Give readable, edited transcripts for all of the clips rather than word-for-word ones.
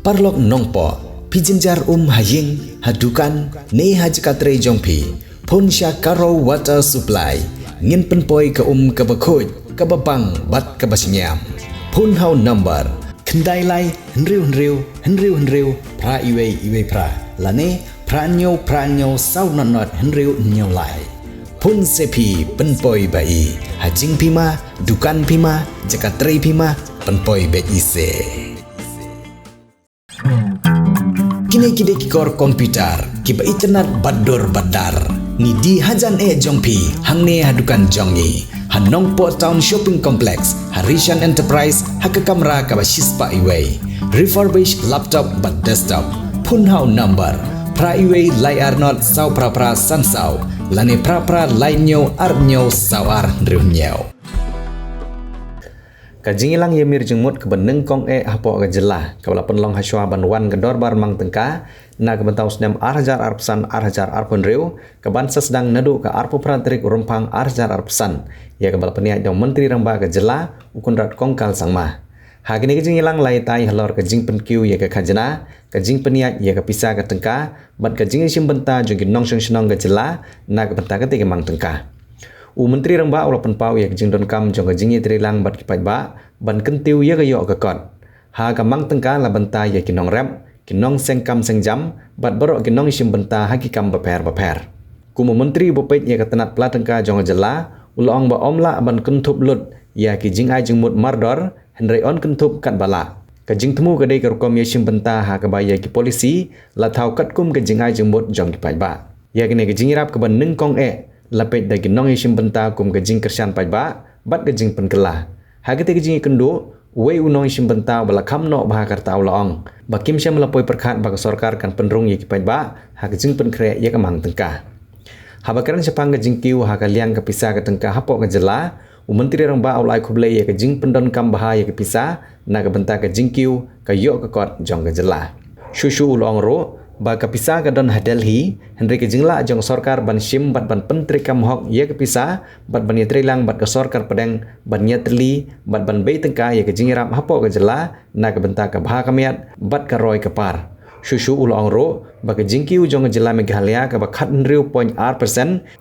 Parlok Nongpoh, Pijinjar Haying, Hadukan, Ne Hajkatre Jongpi, Phun Sha Karo Water Supply, Ngin Penpoi ke Kabakoi, Kababang, Bat Kabasinyam. Phun Hau Number, Kendai Lai, Henriu, Pra Iwe Pra, Lane, Pranyo, Sau Not, Henriu Nyo Lai. Phun Sepi, Penpoi Bai, Hajing Pima, Dukan Pima, Jakatre Pima, Penpoi Bet Ise. Kini kikor komputer, kiba internet badar. Ni di hajan jongpi, hangne hadukan jongi. Han Nongpoh Town Shopping Complex, Harishan Enterprise, Haka kamera kaba shispa iway. Refurbished laptop but desktop. Phun hau number. Pra iway layar not sau pra sansau. Lane pra lainyo arnyo sawar driunyo. Ka Jingialang yemir jengmut ke Banyngkong hapo ke jelah ke balapan long Shwa banwan ke Dorbar Mang Tyngka na ke bentau senam arhajar arpsan arhajar arpun riu ke bansa sedang nadu ke arpu prantrik rumpang arhajar arpsan ya ke balapan niat jong menteri ramba ke jelah ukun rat kongkal sangmah. Hagini ke Jingialang lai tai halor ke jing penkiu ya ke khajana ke jing peniat ya ke pisah ke Tyngka bat ke jing Shimbynta jong ke nong senong ke jelah na ke benta ke tiga Mang Tyngka. Menteri ramba ula penpau ya jing don kam jong jing Jigialang bat ki Paidbah ban kentiu ya ke yok ke kot. Haka Mang Tyngka la benta ya kinong rap kinong sengkam sengjam bat borok kinong Shimbynta haki kam baper. Kumu menteri bopet ya ke tenat pla Tyngka jong jela ulong ba omla ban kentup lut ya ki jing ai jing mut mardor henry on kentup kat bala. Ke jing temu ke dei ke rukom ya Shimbynta haka ba ya ki polisi la thau kat kum ke jing ai jing mut jong ki Paidbah. Ya kini ke jing rap ke Banyngkong lapet dagi nong Shimbynta kum gajing kersian Paidbah bat gajing penkelah. Hagete gajing kendo wei unong Shimbynta bala kamno bah karta ulong. Bakim syam melapoi perkhat bag sarkar kan penrung ye ki Paidbah hagajing penkre ye ke Mang Tyngka. Habakaran sepang gajing kiu haka liang ke pisah ke Tyngka hapok ke jela menteri ramba ulai khuble ye ke jing pendon kam bah ye ke pisah na ke benta ke jing kiu ke yok ke kot jong ke jela. Shushu ulong ro ba kapisah ke don Delhi Henry ke jingla jong sarkar ban shim bat ban pentri kam hok ye kepisah bat ban yetrilang bat ke sarkar pedang ban yetli bat ban bei Tyngka ye ke jingirap hapo ke jela na ke benta ke bha kamiat bat ke roy ke par shushu ulong ro ba ke jingkiu jong jela Meghalaya ke ba khat 0.r%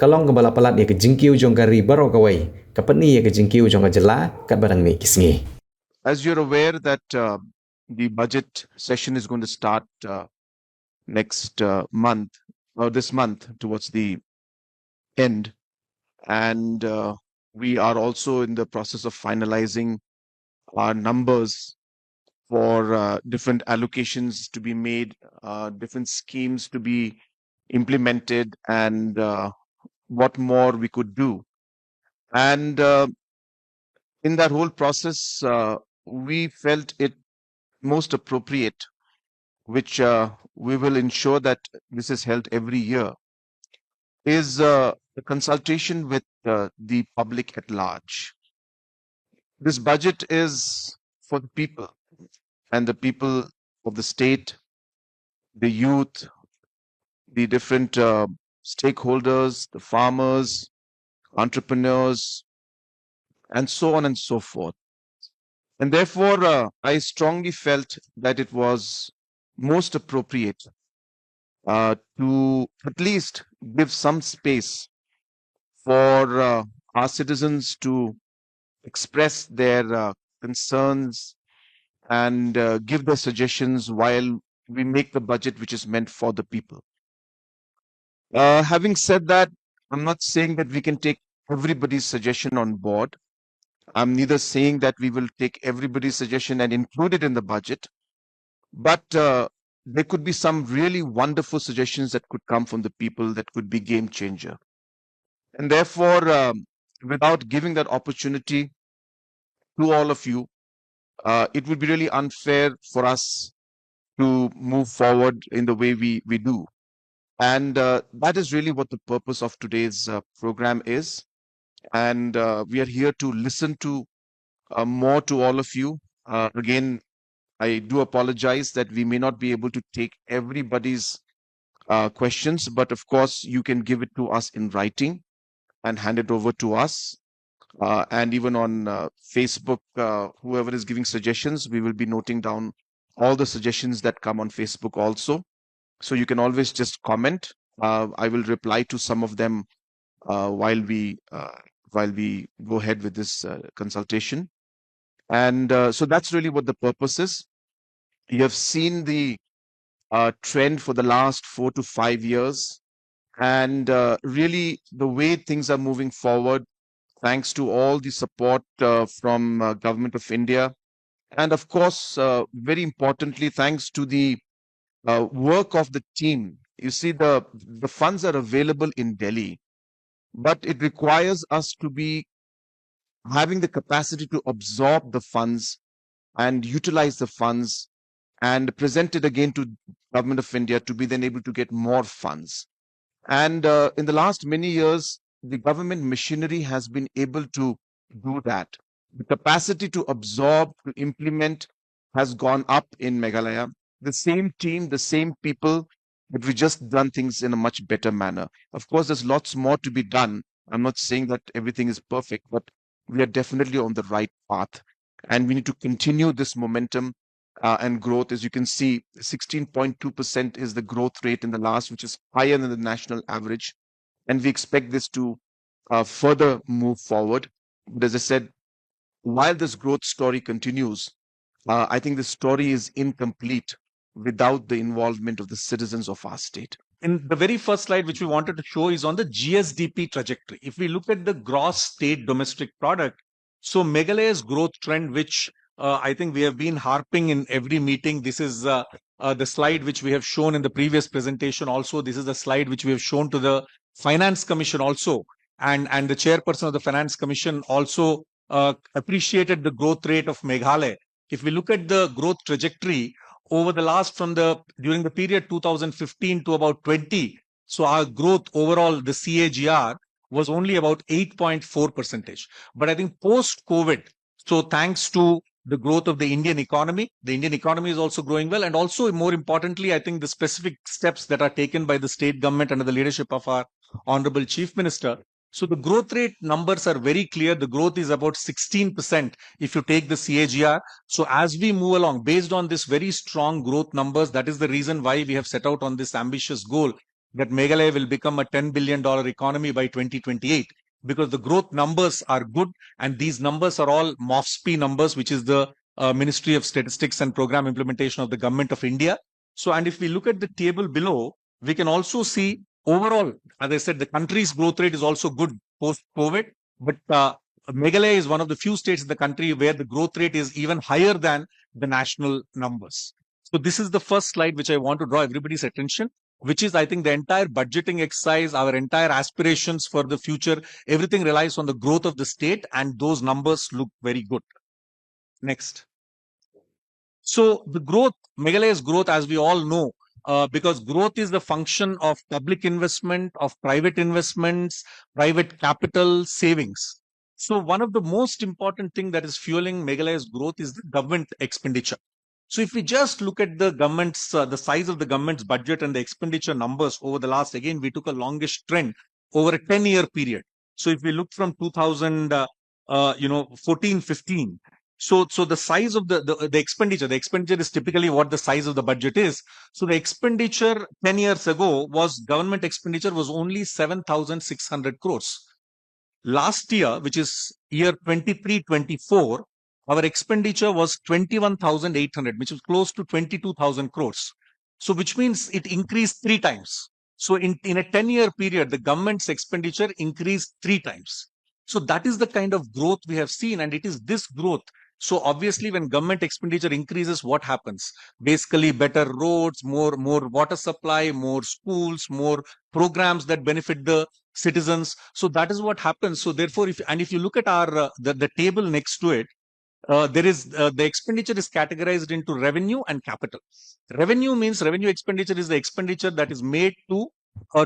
kalong ke bala palat ye ke jingkiu jong gari baro ke wei ke petni ye ke jingkiu jong jela kat barang ni kisngi. As you're aware that the budget session is going to start next month or this month towards the end, and we are also in the process of finalizing our numbers for different allocations to be made, different schemes to be implemented, and what more we could do. And in that whole process, we felt it most appropriate, which we will ensure that this is held every year, is the consultation with the public at large. This budget is for the people and the people of the state, the youth, the different stakeholders, the farmers, entrepreneurs, and so on and so forth. And therefore, I strongly felt that it was most appropriate to at least give some space for our citizens to express their concerns and give their suggestions while we make the budget which is meant for the people. Having said that, I'm not saying that we can take everybody's suggestion on board. I'm neither saying that we will take everybody's suggestion and include it in the budget, but there could be some really wonderful suggestions that could come from the people that could be game changer. And therefore, without giving that opportunity to all of you, it would be really unfair for us to move forward in the way we do. And that is really what the purpose of today's program is. And we are here to listen to more to all of you. Again, I do apologize that we may not be able to take everybody's questions, but of course, you can give it to us in writing and hand it over to us. And even on Facebook, whoever is giving suggestions, we will be noting down all the suggestions that come on Facebook also. So you can always just comment. I will reply to some of them while we go ahead with this consultation. And so that's really what the purpose is. You have seen the trend for the last 4 to 5 years, and really the way things are moving forward, thanks to all the support from Government of India, and of course, very importantly, thanks to the work of the team. You see, the funds are available in Delhi, but it requires us to be having the capacity to absorb the funds and utilize the funds and present it again to Government of India to be then able to get more funds. And in the last many years, the government machinery has been able to do that. The capacity to absorb, to implement has gone up in Meghalaya. The same team, the same people, but we just done things in a much better manner. Of course, there's lots more to be done. I'm not saying that everything is perfect, but we are definitely on the right path. And we need to continue this momentum and growth. As you can see, 16.2% is the growth rate in the last, which is higher than the national average. And we expect this to further move forward. But as I said, while this growth story continues, I think the story is incomplete without the involvement of the citizens of our state. In the very first slide, which we wanted to show, is on the GSDP trajectory. If we look at the gross state domestic product, so Meghalaya's growth trend, which I think we have been harping in every meeting. This is the slide which we have shown in the previous presentation. Also, this is the slide which we have shown to the Finance Commission also, and the chairperson of the Finance Commission also appreciated the growth rate of Meghalaya. If we look at the growth trajectory over the last during the period 2015 to about 20, so our growth overall, the CAGR, was only about 8.4%. But I think post-COVID, so thanks to the growth of the Indian economy is also growing well. And also, more importantly, I think the specific steps that are taken by the state government under the leadership of our Honorable Chief Minister. So the growth rate numbers are very clear. The growth is about 16% if you take the CAGR. So as we move along, based on this very strong growth numbers, that is the reason why we have set out on this ambitious goal that Meghalaya will become a $10 billion economy by 2028, because the growth numbers are good, and these numbers are all MOFSP numbers, which is the Ministry of Statistics and Program Implementation of the Government of India. So, and if we look at the table below, we can also see overall, as I said, the country's growth rate is also good post-COVID, but Meghalaya is one of the few states in the country where the growth rate is even higher than the national numbers. So this is the first slide which I want to draw everybody's attention, which is, I think, the entire budgeting exercise, our entire aspirations for the future, everything relies on the growth of the state, and those numbers look very good. Next. So the growth, Meghalaya's growth, as we all know, because growth is the function of public investment, of private investments, private capital, savings. So one of the most important thing that is fueling Meghalaya's growth is the government expenditure. So if we just look at the government's, the size of the government's budget and the expenditure numbers over the last, again, we took a longish trend over a 10-year period. So if we look from 2014-15, so the size of the expenditure is typically what the size of the budget is. So the expenditure 10 years ago government expenditure was only 7,600 crores. Last year, which is year 23-24, our expenditure was 21,800, which is close to 22,000 crores. So which means it increased 3 times. So in a 10-year period, the government's expenditure increased 3 times. So that is the kind of growth we have seen, and it is this growth. So obviously, when government expenditure increases, what happens? Basically, better roads, more water supply, more schools, more programs that benefit the citizens. So that is what happens. So therefore, if you look at our the table next to it, there is the expenditure is categorized into revenue and capital. Revenue means revenue expenditure is the expenditure that is made to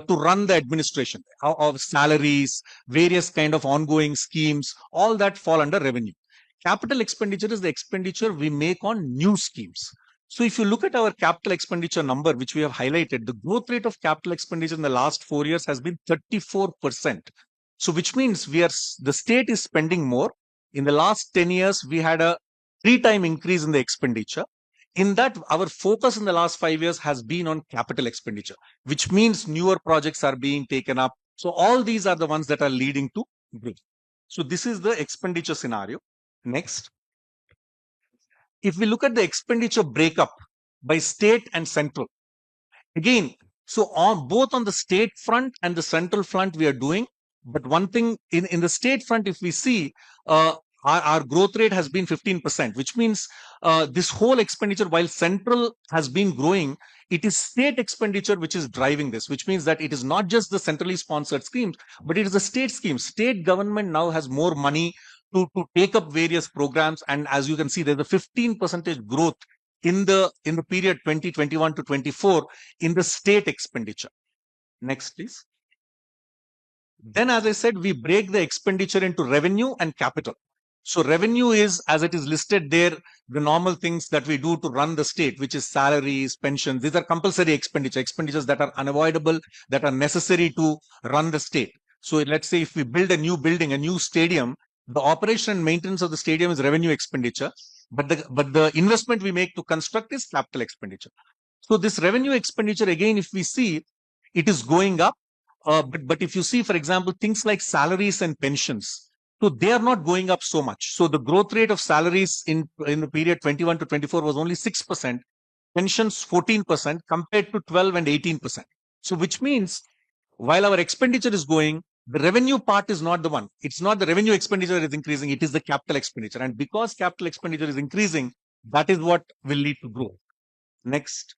run the administration of salaries, various kind of ongoing schemes, all that fall under revenue. Capital expenditure is the expenditure we make on new schemes. So if you look at our capital expenditure number, which we have highlighted, the growth rate of capital expenditure in the last 4 years has been 34%. So which means the state is spending more. In the last 10 years, we had a 3-time increase in the expenditure. in that, our focus in the last 5 years has been on capital expenditure, which means newer projects are being taken up. So all these are the ones that are leading to growth. So this is the expenditure scenario. Next. If we look at the expenditure breakup by state and central, again, so on both on the state front and the central front, we are doing. But one thing in the state front, if we see, our growth rate has been 15%, which means this whole expenditure, while central has been growing, it is state expenditure which is driving this, which means that it is not just the centrally sponsored schemes, but it is the state schemes. State government now has more money to take up various programs. And as you can see, there's a 15% growth in the period 2021 to 24 in the state expenditure. Next, please. Then, as I said, we break the expenditure into revenue and capital. So revenue is, as it is listed there, the normal things that we do to run the state, which is salaries, pensions. These are compulsory expenditures that are unavoidable, that are necessary to run the state. So let's say if we build a new building, a new stadium, the operation and maintenance of the stadium is revenue expenditure, but the investment we make to construct is capital expenditure. So this revenue expenditure, again, if we see, it is going up. But if you see, for example, things like salaries and pensions, so they are not going up so much. So the growth rate of salaries in the period 21 to 24 was only 6%, pensions 14% compared to 12 and 18%. So which means while our expenditure is going, the revenue part is not the one. It's not the revenue expenditure is increasing, it is the capital expenditure. And because capital expenditure is increasing, that is what will lead to growth. Next.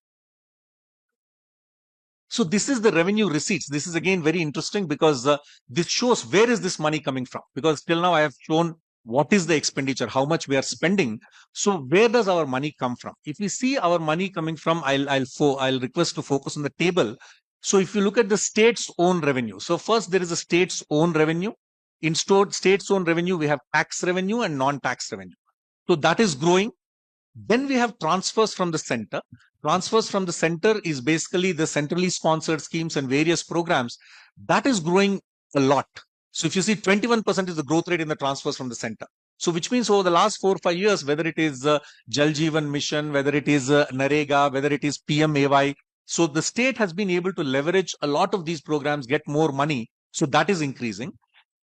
So this is the revenue receipts. This is again very interesting because this shows where is this money coming from. Because till now I have shown what is the expenditure, how much we are spending. So where does our money come from? If we see our money coming from, I'll request to focus on the table. So if you look at the state's own revenue, so first there is a state's own revenue. In state's own revenue, we have tax revenue and non-tax revenue. So that is growing. Then we have transfers from the center. Transfers from the center is basically the centrally sponsored schemes and various programs. That is growing a lot. So if you see 21% is the growth rate in the transfers from the center. So which means over the last 4 or 5 years, whether it is Jal Jeevan Mission, whether it is Narega, whether it is PMAY, so the state has been able to leverage a lot of these programs, get more money. So that is increasing.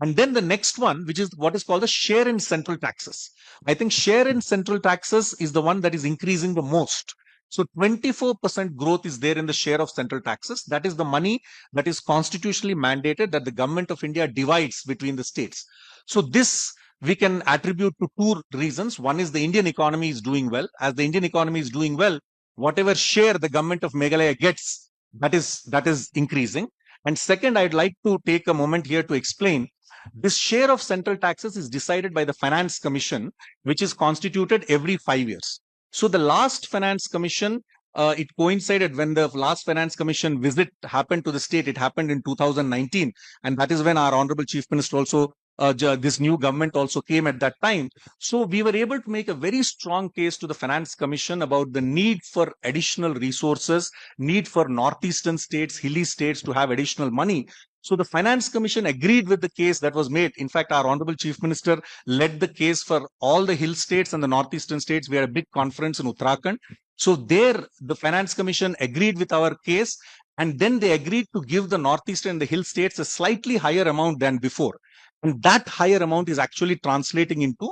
And then the next one, which is what is called the share in central taxes. I think share in central taxes is the one that is increasing the most. So 24% growth is there in the share of central taxes. That is the money that is constitutionally mandated that the government of India divides between the states. So this we can attribute to 2 reasons. One is the Indian economy is doing well. As the Indian economy is doing well, whatever share the government of Meghalaya gets, that is increasing. And second, I'd like to take a moment here to explain this share of central taxes is decided by the Finance Commission, which is constituted every 5 years. So the last Finance Commission, it coincided when the last Finance Commission visit happened to the state. It happened in 2019. And that is when our Honorable Chief Minister also, this new government also came at that time. So we were able to make a very strong case to the Finance Commission about the need for additional resources, need for northeastern states, hilly states to have additional money. So the Finance Commission agreed with the case that was made. In fact, our Honorable Chief Minister led the case for all the hill states and the northeastern states. We had a big conference in Uttarakhand. So there, the Finance Commission agreed with our case, and then they agreed to give the northeastern and the hill states a slightly higher amount than before. And that higher amount is actually translating into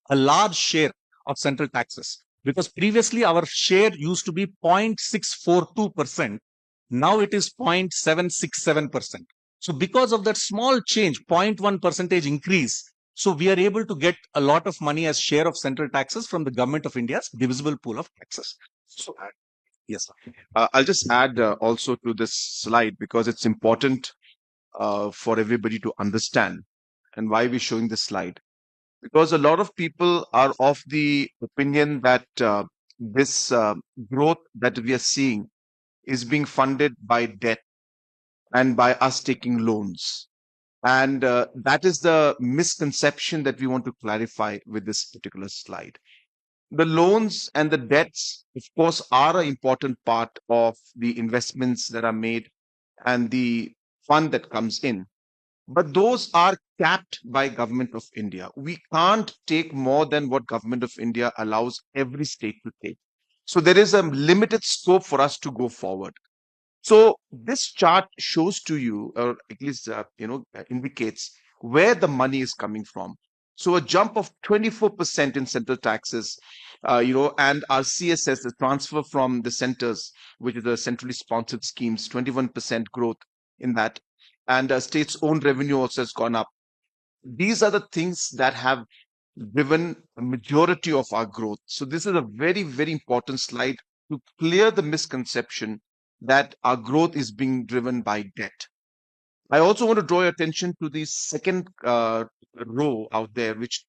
a large share of central taxes. Because previously our share used to be 0.642%. Now it is 0.767%. So because of that small change, 0.1 percentage increase, so we are able to get a lot of money as share of central taxes from the government of India's divisible pool of taxes. So, yes, sir. I'll just add also to this slide because it's important for everybody to understand and why we're showing this slide. Because a lot of people are of the opinion that this growth that we are seeing is being funded by debt and by us taking loans. And that is the misconception that we want to clarify with this particular slide. The loans and the debts, of course, are an important part of the investments that are made and the fund that comes in. But those are capped by Government of India. We can't take more than what Government of India allows every state to take. So there is a limited scope for us to go forward. So this chart shows to you, or at least indicates where the money is coming from. So a jump of 24% in central taxes, and our CSS, the transfer from the centers, which is the centrally sponsored schemes, 21% growth in that, and states' own revenue also has gone up. These are the things that have driven a majority of our growth. So this is a very, very important slide to clear the misconception that our growth is being driven by debt. I also want to draw your attention to the second row out there, which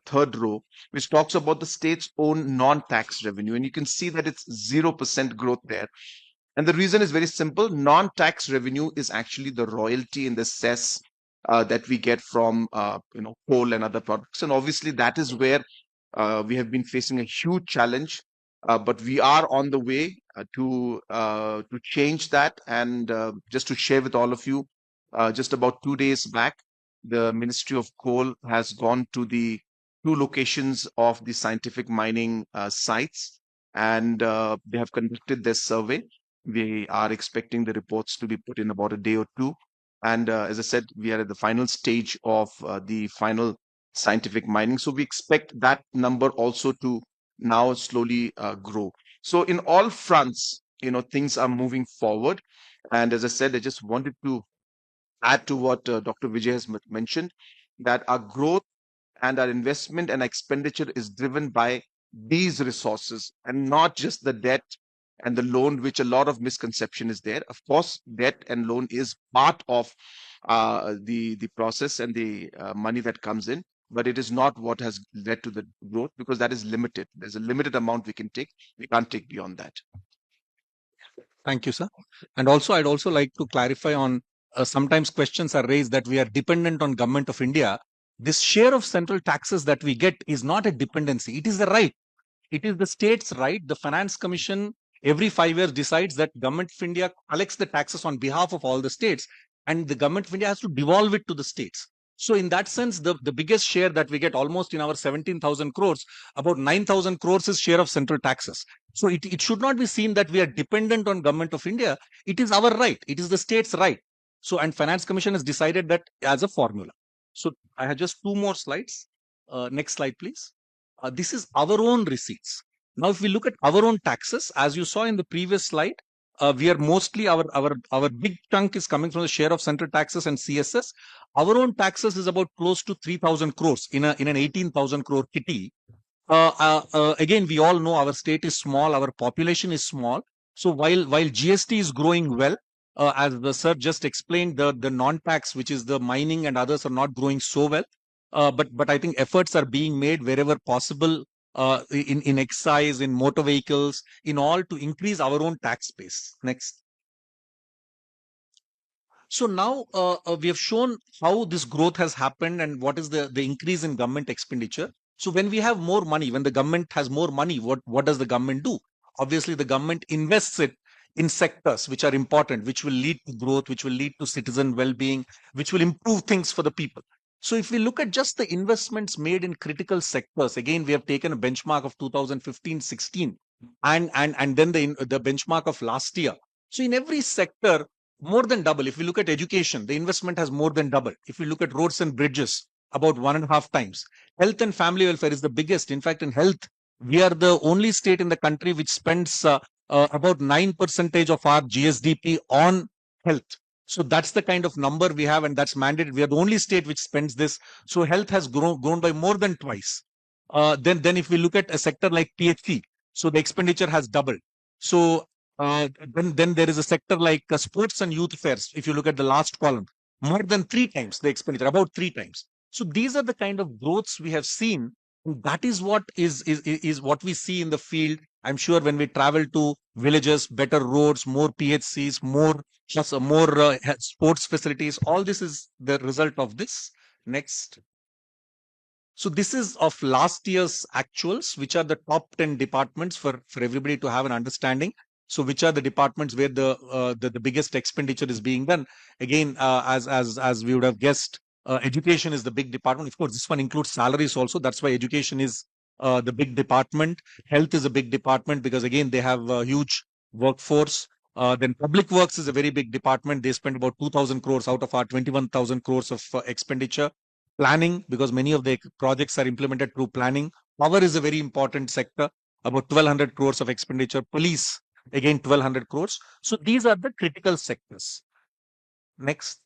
third row, which talks about the state's own non-tax revenue. And you can see that it's 0% growth there. And the reason is very simple. Non-tax revenue is actually the royalty and the cess that we get from coal and other products. And obviously that is where we have been facing a huge challenge. But we are on the way to change that. And just to share with all of you, just about 2 days back, the Ministry of Coal has gone to the 2 locations of the scientific mining sites, and they have conducted their survey. We are expecting the reports to be put in about a day or two. And as I said, we are at the final stage of the final scientific mining. So we expect that number also to now slowly grow. So in all fronts, things are moving forward. And as I said, I just wanted to add to what Dr. Vijay has mentioned, that our growth and our investment and expenditure is driven by these resources and not just the debt and the loan, which a lot of misconception is there. Of course, debt and loan is part of the process and the money that comes in, but it is not what has led to the growth, because that is limited. There's a limited amount we can take. We can't take beyond that. Thank you, sir. And also, I'd also like to clarify on sometimes questions are raised that we are dependent on Government of India. This share of central taxes that we get is not a dependency. It is a right. It is the state's right. The Finance Commission every 5 years decides that Government of India collects the taxes on behalf of all the states, and the Government of India has to devolve it to the states. So in that sense, the biggest share that we get, almost in our 17,000 crores, about 9,000 crores is share of central taxes. So it should not be seen that we are dependent on Government of India. It is our right. It is the state's right. So, and Finance Commission has decided that as a formula. So I have just 2 more slides. Next slide, please. This is our own receipts. Now, if we look at our own taxes, as you saw in the previous slide, we are mostly our big chunk is coming from the share of central taxes and CSS. Our own taxes is about close to 3,000 crores in an 18,000 crore kitty. Again, we all know our state is small, our population is small. So while GST is growing well, as the sir just explained, the non-tax, which is the mining and others, are not growing so well. But I think efforts are being made wherever possible, in excise, in motor vehicles, in all, to increase our own tax base. Next. So now we have shown how this growth has happened and what is the increase in government expenditure. So when we have more money, when the government has more money, what does the government do? Obviously, the government invests it in sectors which are important, which will lead to growth, which will lead to citizen well-being, which will improve things for the people. So if we look at just the investments made in critical sectors, again, we have taken a benchmark of 2015-16 and then the benchmark of last year. So in every sector, more than double. If we look at education, the investment has more than doubled. If we look at roads and bridges, about 1.5 times. Health and family welfare is the biggest. In fact, in health, we are the only state in the country which spends about 9% of our GSDP on health. So that's the kind of number we have, and that's mandated. We are the only state which spends this. So health has grown by more than twice. Then if we look at a sector like PHC, so the expenditure has doubled. So then there is a sector like sports and youth affairs. If you look at the last column, more than 3 times the expenditure, about 3 times. So these are the kind of growths we have seen. And that is what is what we see in the field. I'm sure when we travel to villages, better roads, more PHCs, more sports facilities, all this is the result of this. Next. So this is of last year's actuals, which are the top 10 departments for everybody to have an understanding. So which are the departments where the biggest expenditure is being done? Again, as we would have guessed, education is the big department. Of course, this one includes salaries also. That's why education is the big department. Health is a big department because again they have a huge workforce. Then public works is a very big department. They spend about 2,000 crores out of our 21,000 crores of expenditure. Planning, because many of the projects are implemented through planning. Power is a very important sector, about 1,200 crores of expenditure. Police, again 1,200 crores. So these are the critical sectors. Next.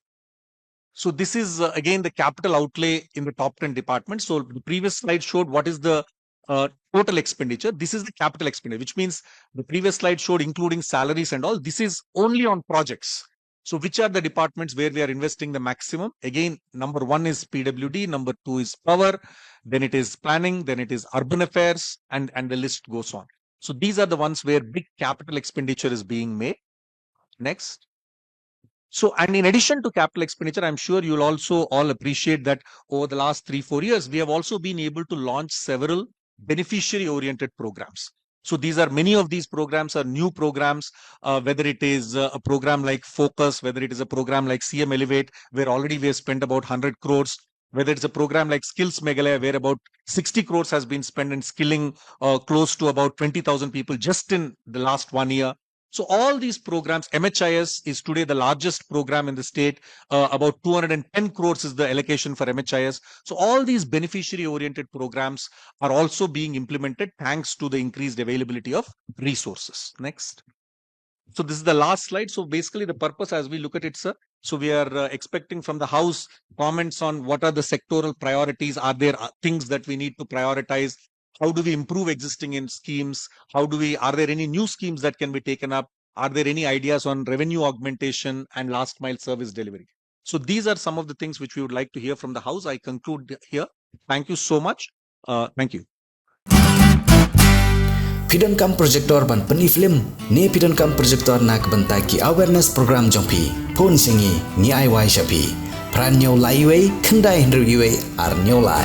So this is again the capital outlay in the top 10 departments. So the previous slide showed what is the total expenditure. This is the capital expenditure, which means the previous slide showed including salaries and all. This is only on projects. So which are the departments where we are investing the maximum? Again, number 1 is PWD, number 2 is power, then it is planning, then it is urban affairs, and the list goes on. So these are the ones where big capital expenditure is being made. Next. So, and in addition to capital expenditure, I'm sure you'll also all appreciate that over the last 3-4 years, we have also been able to launch several beneficiary-oriented programs. So these are, many of these programs are new programs, whether it is a program like Focus, whether it is a program like CM Elevate, where already we have spent about 100 crores, whether it's a program like Skills Meghalaya, where about 60 crores has been spent in skilling close to about 20,000 people just in the last 1 year. So all these programs, MHIS is today the largest program in the state. About 210 crores is the allocation for MHIS. So all these beneficiary-oriented programs are also being implemented thanks to the increased availability of resources. Next. So this is the last slide. So basically the purpose as we look at it, sir. So we are expecting from the House comments on what are the sectoral priorities. Are there things that we need to prioritize? How do we improve existing in schemes? Are there any new schemes that can be taken up? Are there any ideas on revenue augmentation and last mile service delivery? So these are some of the things which we would like to hear from the House. I conclude here. Thank you so much. Thank you. Pidon kam projector ban peni film ne pidon kam projector nak banta ki awareness program jongpi phun singi ni ai wai shapi pran nyau lai wei khandai hndru yue ar nyau lai